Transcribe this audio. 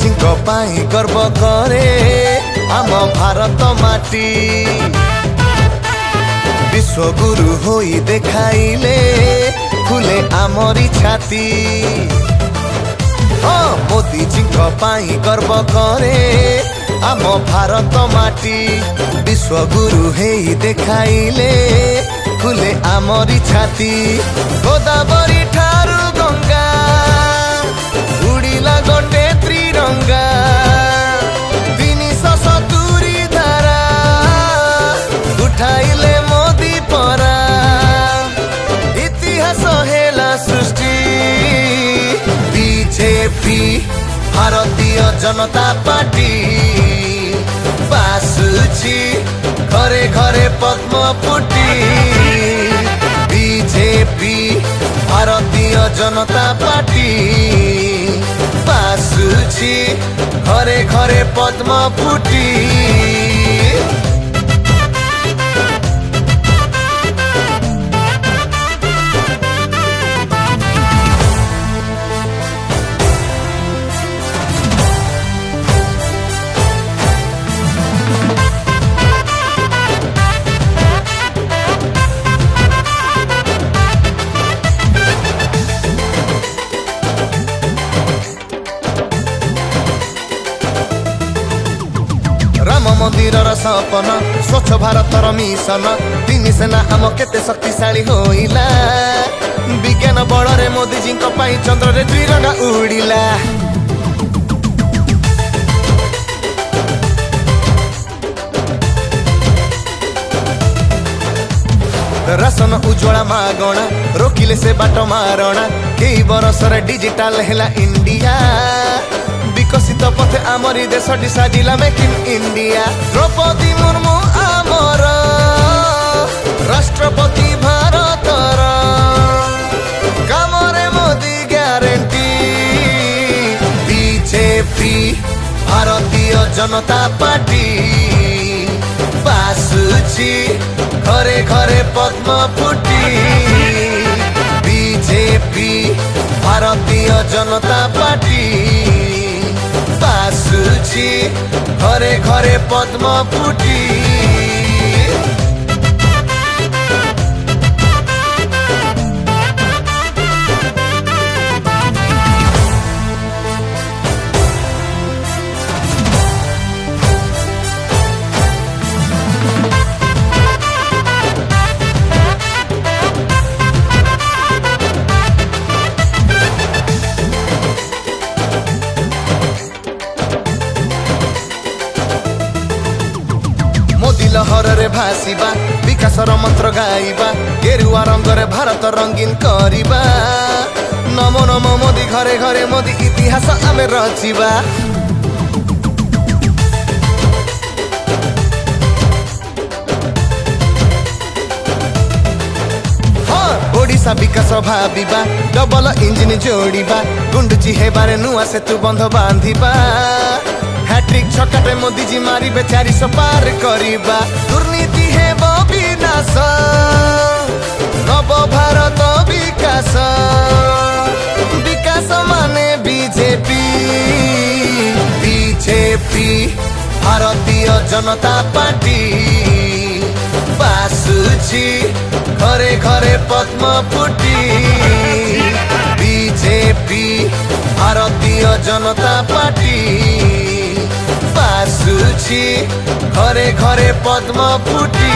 मोदीजीଙ୍କ ପାଇଁ गर्व करे आम भारत माटी विश्वगुरु होई देखाइले खुले आमरी छाती मोदीजीଙ୍କ ପାଇଁ गर्व करे आम भारत माटी विश्वगुरु हेई देखाइले खुले आमरी छाती गोदावरी ठारू गंगा उड़िला गोटे त्रिरंगा 370 धारा उठाइले मोदी परा इतिहास हेला सृष्टि बीजेपी भारतीय जनता पार्टी बासुची घरे घरे पद्म फुटी बीजेपी भारतीय जनता पार्टी बासुची घरे घरे पद्म फुटी राम मंदिर सपन स्वच्छ भारत मिशन 3 सेना आम केते शक्तिशाली होइला विज्ञान बल रे मोदीजी चंद्र रे त्रिरंगा उड़िला राशन उज्ज्वला मागणा रोकिले से बाट मारणा कई बरस डिजिटल हेला इंडिया विकसित पथे आमरी देश साजिला Make in India Droupadi Murmu आमर राष्ट्रपति भारतर कामरे Modi guarantee BJP Bharatiya Janata party बासुची घरे घरे पद्म फुटी बीजेपी भारतीय जनता पार्टी बासुची घरे घरे पद्म फुटी मोदी लहर रे भासीबा विकासर मंत्र गाइबा गेरुआ रंग रे भारत रंगीन करिबा नमो नमो मोदी घरे घरे मोदी इतिहास आमे रचिबा ओडिशा विकास भाविबा डबल इंजिन जोड़िबा गुंडुची हेबारे नुआ सेतु बंध बांधिबा हैट्रिक छकाटे मोदीजी मारिबे 400 पार करिबा दुर्नीति हेब विनाश नव भारत विकास विकास माने BJP BJP Bharatiya Janata party बासुची घरे घरे पद्म फुटी बीजेपी भारतीय जनता पार्टी बासुची घरे घरे पद्म फुटी।